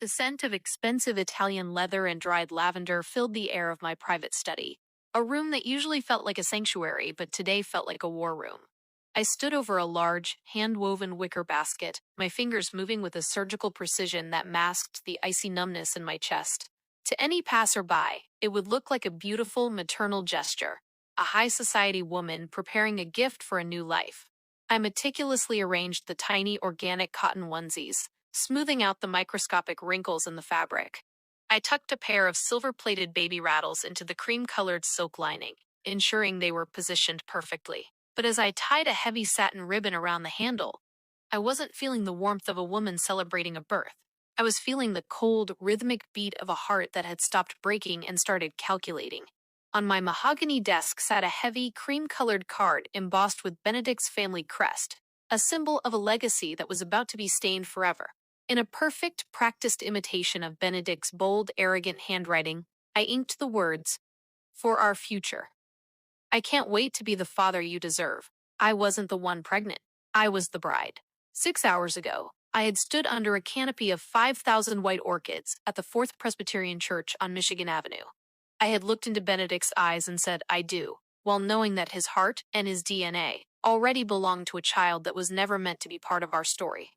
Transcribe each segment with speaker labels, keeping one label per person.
Speaker 1: The scent of expensive Italian leather and dried lavender filled the air of my private study, a room that usually felt like a sanctuary but today felt like a war room. I stood over a large, hand-woven wicker basket, my fingers moving with a surgical precision that masked the icy numbness in my chest. To any passerby, it would look like a beautiful maternal gesture, a high society woman preparing a gift for a new life. I meticulously arranged the tiny organic cotton onesies, smoothing out the microscopic wrinkles in the fabric. I tucked a pair of silver-plated baby rattles into the cream-colored silk lining, ensuring they were positioned perfectly. But as I tied a heavy satin ribbon around the handle, I wasn't feeling the warmth of a woman celebrating a birth. I was feeling the cold, rhythmic beat of a heart that had stopped breaking and started calculating. On my mahogany desk sat a heavy, cream-colored card embossed with Benedict's family crest, a symbol of a legacy that was about to be stained forever. In a perfect, practiced imitation of Benedict's bold, arrogant handwriting, I inked the words, "For our future." I can't wait to be the father you deserve. I wasn't the one pregnant. I was the bride. 6 hours ago, I had stood under a canopy of 5,000 white orchids at the Fourth Presbyterian Church on Michigan Avenue. I had looked into Benedict's eyes and said, "I do," while knowing that his heart and his DNA already belonged to a child that was never meant to be part of our story.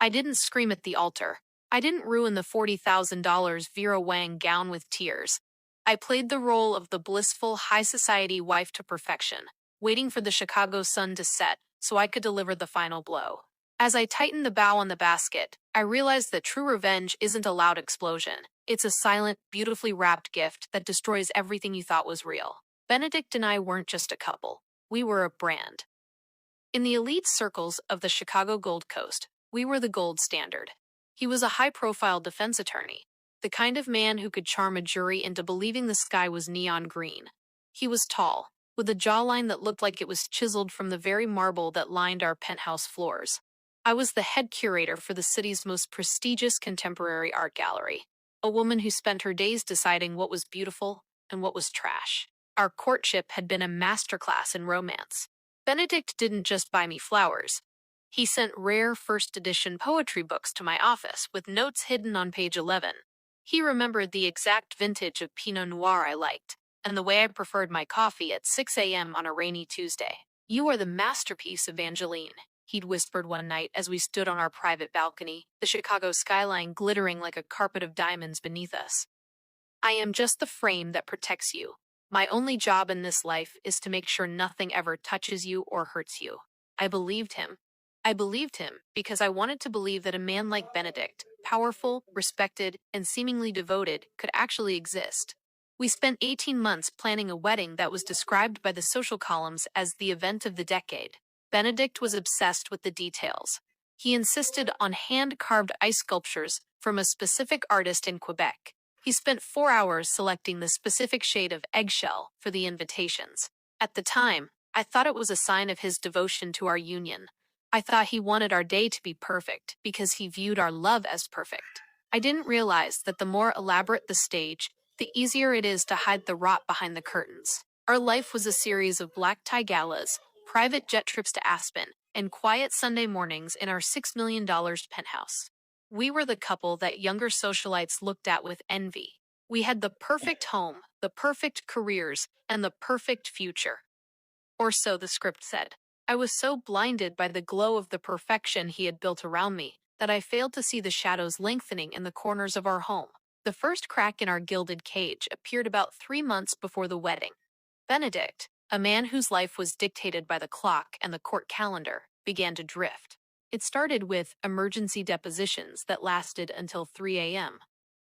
Speaker 1: I didn't scream at the altar. I didn't ruin the $40,000 Vera Wang gown with tears. I played the role of the blissful, high society wife to perfection, waiting for the Chicago sun to set so I could deliver the final blow. As I tightened the bow on the basket, I realized that true revenge isn't a loud explosion. It's a silent, beautifully wrapped gift that destroys everything you thought was real. Benedict and I weren't just a couple. We were a brand. In the elite circles of the Chicago Gold Coast, we were the gold standard. He was a high-profile defense attorney, the kind of man who could charm a jury into believing the sky was neon green. He was tall, with a jawline that looked like it was chiseled from the very marble that lined our penthouse floors. I was the head curator for the city's most prestigious contemporary art gallery, a woman who spent her days deciding what was beautiful and what was trash. Our courtship had been a masterclass in romance. Benedict didn't just buy me flowers. He sent rare first-edition poetry books to my office with notes hidden on page 11. He remembered the exact vintage of Pinot Noir I liked, and the way I preferred my coffee at 6 a.m. on a rainy Tuesday. "You are the masterpiece, Evangeline," he'd whispered one night as we stood on our private balcony, the Chicago skyline glittering like a carpet of diamonds beneath us. "I am just the frame that protects you. My only job in this life is to make sure nothing ever touches you or hurts you." I believed him. I believed him because I wanted to believe that a man like Benedict, powerful, respected, and seemingly devoted, could actually exist. We spent 18 months planning a wedding that was described by the social columns as the event of the decade. Benedict was obsessed with the details. He insisted on hand-carved ice sculptures from a specific artist in Quebec. He spent 4 hours selecting the specific shade of eggshell for the invitations. At the time, I thought it was a sign of his devotion to our union. I thought he wanted our day to be perfect because he viewed our love as perfect. I didn't realize that the more elaborate the stage, the easier it is to hide the rot behind the curtains. Our life was a series of black tie galas, private jet trips to Aspen, and quiet Sunday mornings in our $6 million penthouse. We were the couple that younger socialites looked at with envy. We had the perfect home, the perfect careers, and the perfect future. Or so the script said. I was so blinded by the glow of the perfection he had built around me that I failed to see the shadows lengthening in the corners of our home. The first crack in our gilded cage appeared about 3 months before the wedding. Benedict, a man whose life was dictated by the clock and the court calendar, began to drift. It started with emergency depositions that lasted until 3 a.m.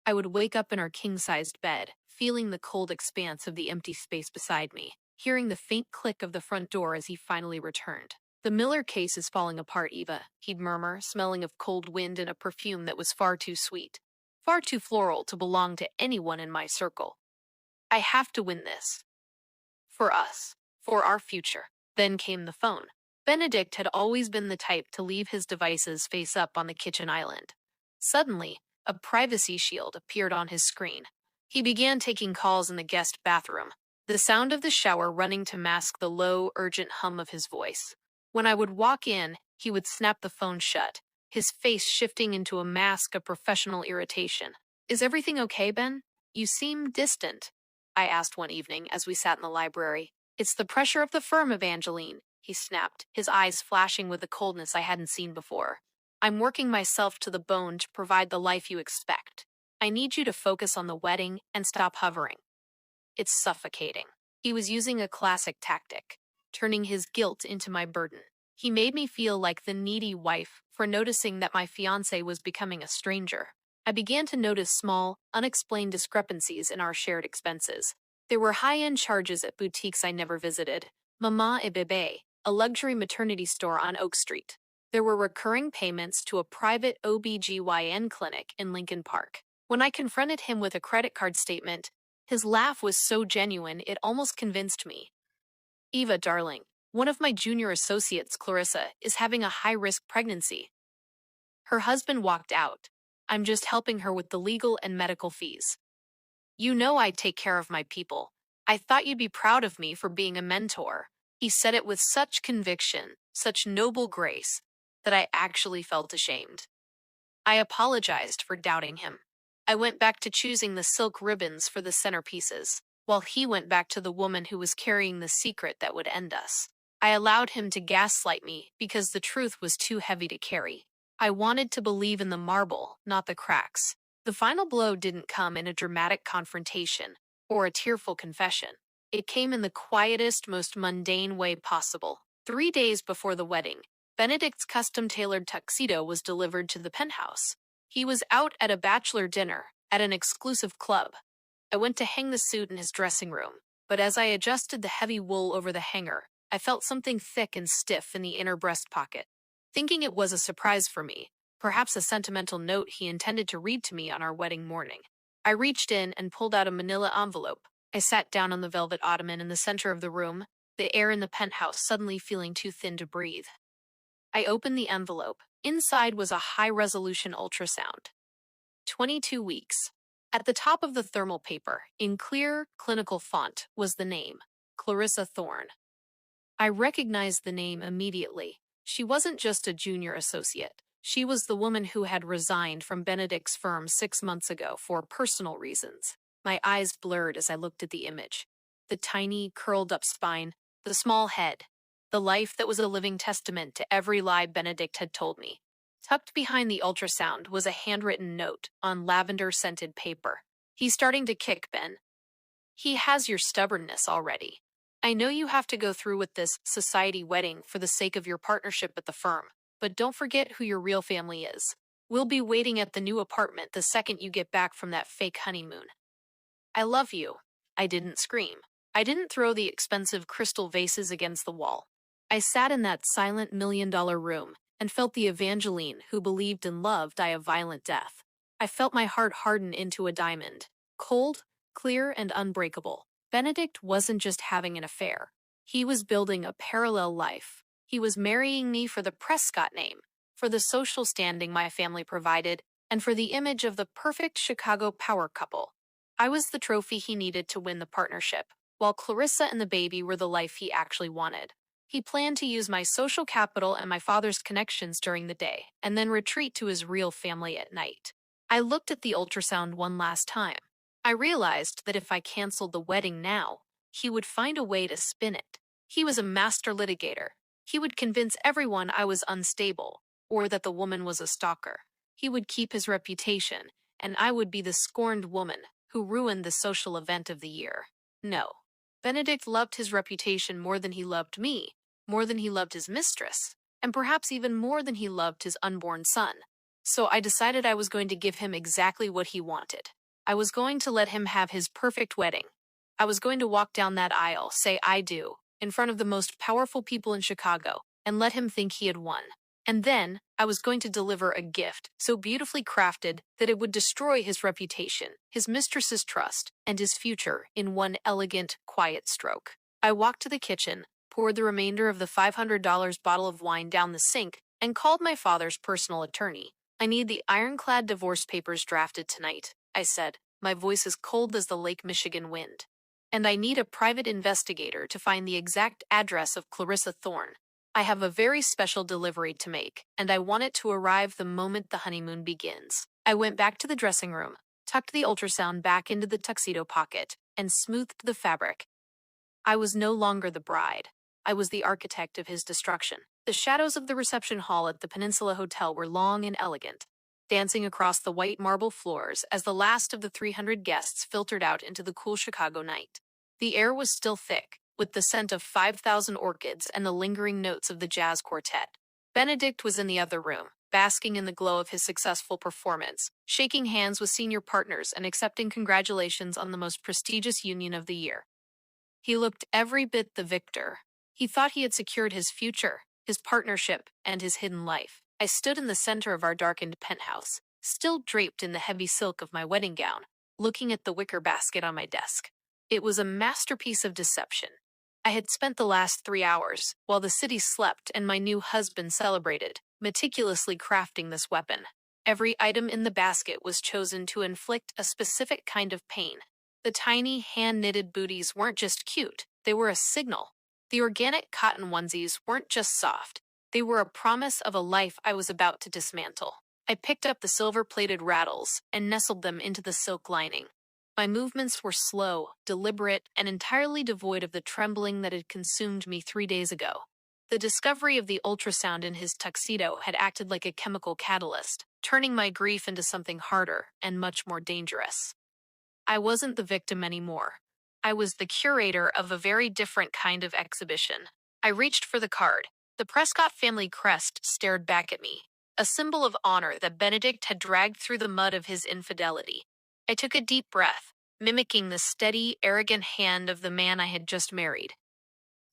Speaker 1: I would wake up in our king-sized bed, feeling the cold expanse of the empty space beside me, hearing the faint click of the front door as he finally returned. "The Miller case is falling apart, Eva," he'd murmur, smelling of cold wind and a perfume that was far too sweet, far too floral to belong to anyone in my circle. "I have to win this. For us. For our future." Then came the phone. Benedict had always been the type to leave his devices face up on the kitchen island. Suddenly, a privacy shield appeared on his screen. He began taking calls in the guest bathroom, the sound of the shower running to mask the low, urgent hum of his voice. When I would walk in, he would snap the phone shut, his face shifting into a mask of professional irritation. Is everything okay, Ben? You seem distant, I asked one evening as we sat in the library. It's the pressure of the firm, Evangeline, he snapped, his eyes flashing with a coldness I hadn't seen before. I'm working myself to the bone to provide the life you expect. I need you to focus on the wedding and stop hovering. It's suffocating. He was using a classic tactic, turning his guilt into my burden. He made me feel like the needy wife for noticing that my fiancé was becoming a stranger. I began to notice small, unexplained discrepancies in our shared expenses. There were high-end charges at boutiques I never visited. Mama et Bébé, a luxury maternity store on Oak Street. There were recurring payments to a private OB/GYN clinic in Lincoln Park. When I confronted him with a credit card statement, his laugh was so genuine it almost convinced me. Eva, darling, one of my junior associates, Clarissa, is having a high-risk pregnancy. Her husband walked out. I'm just helping her with the legal and medical fees. You know I take care of my people. I thought you'd be proud of me for being a mentor. He said it with such conviction, such noble grace, that I actually felt ashamed. I apologized for doubting him. I went back to choosing the silk ribbons for the centerpieces, while he went back to the woman who was carrying the secret that would end us. I allowed him to gaslight me because the truth was too heavy to carry. I wanted to believe in the marble, not the cracks. The final blow didn't come in a dramatic confrontation or a tearful confession. It came in the quietest, most mundane way possible. 3 days before the wedding, Benedict's custom-tailored tuxedo was delivered to the penthouse. He was out at a bachelor dinner at an exclusive club. I went to hang the suit in his dressing room, but as I adjusted the heavy wool over the hanger, I felt something thick and stiff in the inner breast pocket. Thinking it was a surprise for me, perhaps a sentimental note he intended to read to me on our wedding morning, I reached in and pulled out a manila envelope. I sat down on the velvet ottoman in the center of the room, the air in the penthouse suddenly feeling too thin to breathe. I opened the envelope. Inside was a high-resolution ultrasound. 22 weeks. At the top of the thermal paper, in clear, clinical font, was the name, Clarissa Thorne. I recognized the name immediately. She wasn't just a junior associate. She was the woman who had resigned from Benedict's firm 6 months ago for personal reasons. My eyes blurred as I looked at the image. The tiny, curled-up spine, the small head, the life that was a living testament to every lie Benedict had told me. Tucked behind the ultrasound was a handwritten note on lavender-scented paper. He's starting to kick, Ben. He has your stubbornness already. I know you have to go through with this society wedding for the sake of your partnership at the firm, but don't forget who your real family is. We'll be waiting at the new apartment the second you get back from that fake honeymoon. I love you. I didn't scream. I didn't throw the expensive crystal vases against the wall. I sat in that silent $1 million room and felt the Evangeline who believed in love die a violent death. I felt my heart harden into a diamond, cold, clear, and unbreakable. Benedict wasn't just having an affair. He was building a parallel life. He was marrying me for the Prescott name, for the social standing my family provided, and for the image of the perfect Chicago power couple. I was the trophy he needed to win the partnership, while Clarissa and the baby were the life he actually wanted. He planned to use my social capital and my father's connections during the day, and then retreat to his real family at night. I looked at the ultrasound one last time. I realized that if I canceled the wedding now, he would find a way to spin it. He was a master litigator. He would convince everyone I was unstable, or that the woman was a stalker. He would keep his reputation, and I would be the scorned woman who ruined the social event of the year. No. Benedict loved his reputation more than he loved me, more than he loved his mistress, and perhaps even more than he loved his unborn son. So I decided I was going to give him exactly what he wanted. I was going to let him have his perfect wedding. I was going to walk down that aisle, say I do, in front of the most powerful people in Chicago, and let him think he had won. And then, I was going to deliver a gift so beautifully crafted that it would destroy his reputation, his mistress's trust, and his future in one elegant, quiet stroke. I walked to the kitchen, poured the remainder of the $500 bottle of wine down the sink, and called my father's personal attorney. I need the ironclad divorce papers drafted tonight, I said, my voice as cold as the Lake Michigan wind. And I need a private investigator to find the exact address of Clarissa Thorne. I have a very special delivery to make, and I want it to arrive the moment the honeymoon begins. I went back to the dressing room, tucked the ultrasound back into the tuxedo pocket, and smoothed the fabric. I was no longer the bride. I was the architect of his destruction. The shadows of the reception hall at the Peninsula Hotel were long and elegant, dancing across the white marble floors as the last of the 300 guests filtered out into the cool Chicago night. The air was still thick, with the scent of 5,000 orchids and the lingering notes of the jazz quartet. Benedict was in the other room, basking in the glow of his successful performance, shaking hands with senior partners and accepting congratulations on the most prestigious union of the year. He looked every bit the victor. He thought he had secured his future, his partnership, and his hidden life. I stood in the center of our darkened penthouse, still draped in the heavy silk of my wedding gown, looking at the wicker basket on my desk. It was a masterpiece of deception. I had spent the last 3 hours, while the city slept and my new husband celebrated, meticulously crafting this weapon. Every item in the basket was chosen to inflict a specific kind of pain. The tiny, hand-knitted booties weren't just cute, they were a signal. The organic cotton onesies weren't just soft, they were a promise of a life I was about to dismantle. I picked up the silver-plated rattles and nestled them into the silk lining. My movements were slow, deliberate, and entirely devoid of the trembling that had consumed me 3 days ago. The discovery of the ultrasound in his tuxedo had acted like a chemical catalyst, turning my grief into something harder and much more dangerous. I wasn't the victim anymore. I was the curator of a very different kind of exhibition. I reached for the card. The Prescott family crest stared back at me, a symbol of honor that Benedict had dragged through the mud of his infidelity. I took a deep breath, mimicking the steady, arrogant hand of the man I had just married.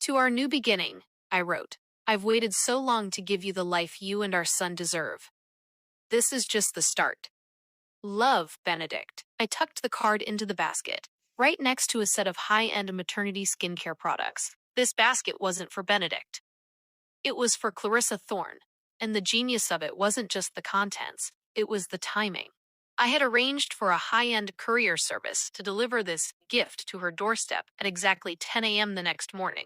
Speaker 1: To our new beginning, I wrote, I've waited so long to give you the life you and our son deserve. This is just the start. Love, Benedict. I tucked the card into the basket, right next to a set of high-end maternity skincare products. This basket wasn't for Benedict. It was for Clarissa Thorne, and the genius of it wasn't just the contents, it was the timing. I had arranged for a high-end courier service to deliver this gift to her doorstep at exactly 10 a.m. the next morning.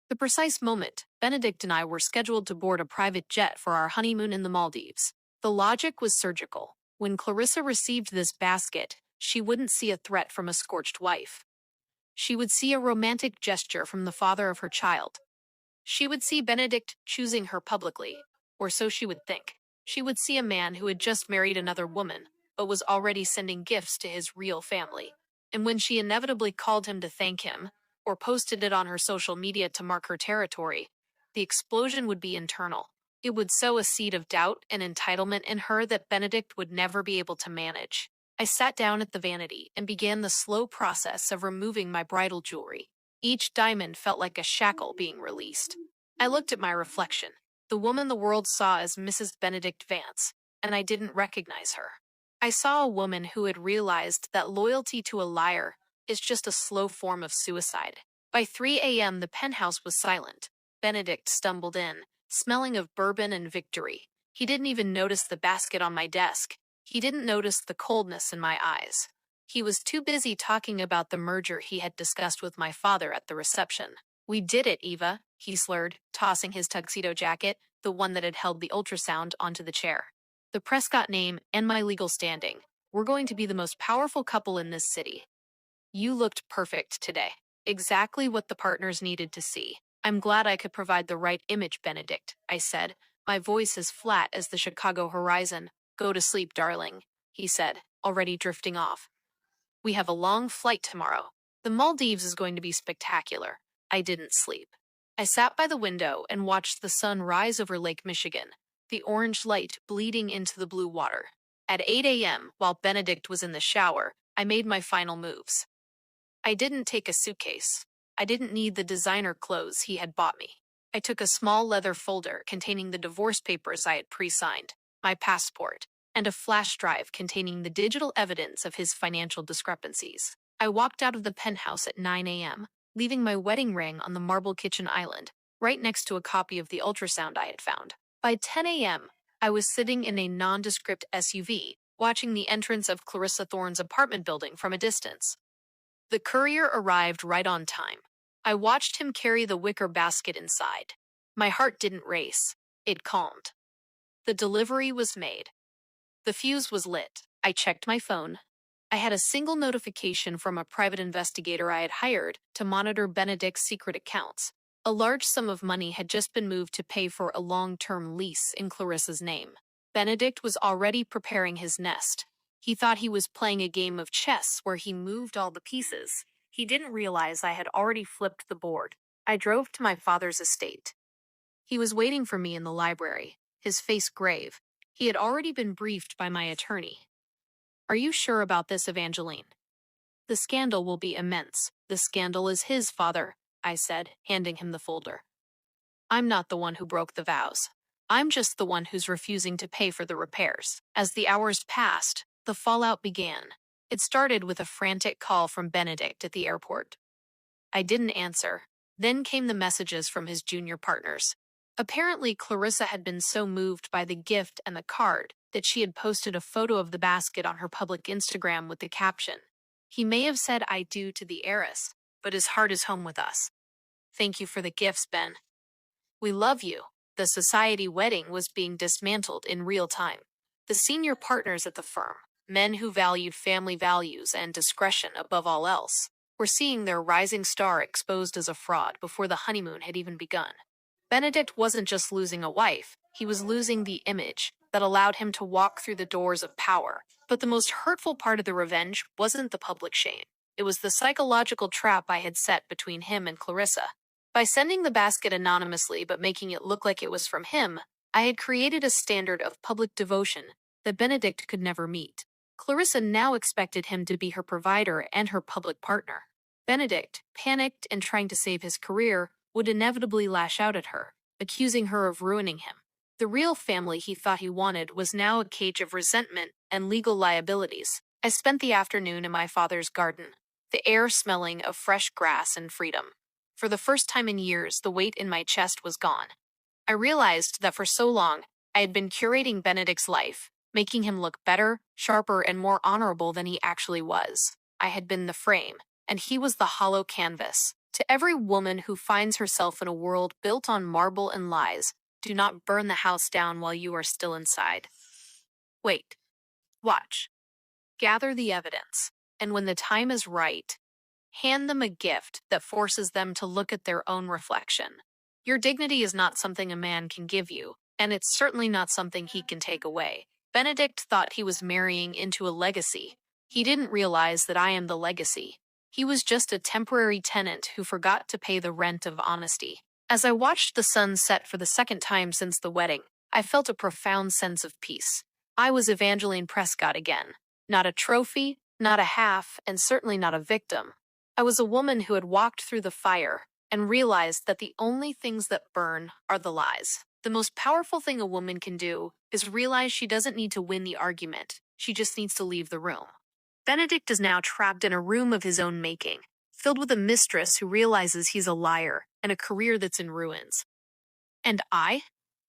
Speaker 1: The precise moment, Benedict and I were scheduled to board a private jet for our honeymoon in the Maldives. The logic was surgical. When Clarissa received this basket, she wouldn't see a threat from a scorched wife. She would see a romantic gesture from the father of her child. She would see Benedict choosing her publicly, or so she would think. She would see a man who had just married another woman, but was already sending gifts to his real family. And when she inevitably called him to thank him, or posted it on her social media to mark her territory, the explosion would be internal. It would sow a seed of doubt and entitlement in her that Benedict would never be able to manage. I sat down at the vanity and began the slow process of removing my bridal jewelry. Each diamond felt like a shackle being released. I looked at my reflection, the woman the world saw as Mrs. Benedict Vance, and I didn't recognize her. I saw a woman who had realized that loyalty to a liar is just a slow form of suicide. By 3 a.m., the penthouse was silent. Benedict stumbled in, smelling of bourbon and victory. He didn't even notice the basket on my desk. He didn't notice the coldness in my eyes. He was too busy talking about the merger he had discussed with my father at the reception. We did it, Eva, he slurred, tossing his tuxedo jacket, the one that had held the ultrasound, onto the chair. The Prescott name and my legal standing. We're going to be the most powerful couple in this city. You looked perfect today. Exactly what the partners needed to see. I'm glad I could provide the right image, Benedict, I said, my voice as flat as the Chicago horizon. Go to sleep, darling, he said, already drifting off. We have a long flight tomorrow. The Maldives is going to be spectacular. I didn't sleep. I sat by the window and watched the sun rise over Lake Michigan, the orange light bleeding into the blue water. At 8 a.m., while Benedict was in the shower, I made my final moves. I didn't take a suitcase. I didn't need the designer clothes he had bought me. I took a small leather folder containing the divorce papers I had pre-signed, my passport, and a flash drive containing the digital evidence of his financial discrepancies. I walked out of the penthouse at 9 a.m., leaving my wedding ring on the marble kitchen island, right next to a copy of the ultrasound I had found. By 10 a.m., I was sitting in a nondescript SUV, watching the entrance of Clarissa Thorne's apartment building from a distance. The courier arrived right on time. I watched him carry the wicker basket inside. My heart didn't race. It calmed. The delivery was made. The fuse was lit. I checked my phone. I had a single notification from a private investigator I had hired to monitor Benedict's secret accounts. A large sum of money had just been moved to pay for a long-term lease in Clarissa's name. Benedict was already preparing his nest. He thought he was playing a game of chess where he moved all the pieces. He didn't realize I had already flipped the board. I drove to my father's estate. He was waiting for me in the library, his face grave. He had already been briefed by my attorney. Are you sure about this, Evangeline? The scandal will be immense. The scandal is his, father, I said, handing him the folder. I'm not the one who broke the vows. I'm just the one who's refusing to pay for the repairs. As the hours passed, the fallout began. It started with a frantic call from Benedict at the airport. I didn't answer. Then came the messages from his junior partners. Apparently, Clarissa had been so moved by the gift and the card that she had posted a photo of the basket on her public Instagram with the caption, "He may have said I do to the heiress, but his heart is home with us. Thank you for the gifts, Ben. We love you." The society wedding was being dismantled in real time. The senior partners at the firm, men who valued family values and discretion above all else, were seeing their rising star exposed as a fraud before the honeymoon had even begun. Benedict wasn't just losing a wife, he was losing the image that allowed him to walk through the doors of power. But the most hurtful part of the revenge wasn't the public shame. It was the psychological trap I had set between him and Clarissa. By sending the basket anonymously but making it look like it was from him, I had created a standard of public devotion that Benedict could never meet. Clarissa now expected him to be her provider and her public partner. Benedict, panicked and trying to save his career, would inevitably lash out at her, accusing her of ruining him. The real family he thought he wanted was now a cage of resentment and legal liabilities. I spent the afternoon in my father's garden, the air smelling of fresh grass and freedom. For the first time in years, the weight in my chest was gone. I realized that for so long, I had been curating Benedict's life, making him look better, sharper, and more honorable than he actually was. I had been the frame, and he was the hollow canvas. To every woman who finds herself in a world built on marble and lies, do not burn the house down while you are still inside. Wait. Watch. Gather the evidence, and when the time is right, hand them a gift that forces them to look at their own reflection. Your dignity is not something a man can give you, and it's certainly not something he can take away. Benedict thought he was marrying into a legacy. He didn't realize that I am the legacy. He was just a temporary tenant who forgot to pay the rent of honesty. As I watched the sun set for the second time since the wedding, I felt a profound sense of peace. I was Evangeline Prescott again. Not a trophy, not a half, and certainly not a victim. I was a woman who had walked through the fire and realized that the only things that burn are the lies. The most powerful thing a woman can do is realize she doesn't need to win the argument. She just needs to leave the room. Benedict is now trapped in a room of his own making, filled with a mistress who realizes he's a liar and a career that's in ruins. And I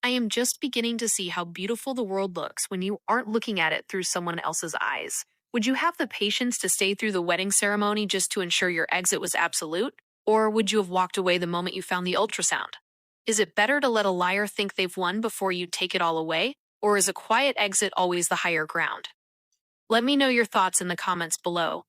Speaker 1: am just beginning to see how beautiful the world looks when you aren't looking at it through someone else's eyes. Would you have the patience to stay through the wedding ceremony just to ensure your exit was absolute? Or would you have walked away the moment you found the ultrasound? Is it better to let a liar think they've won before you take it all away? Or is a quiet exit always the higher ground? Let me know your thoughts in the comments below.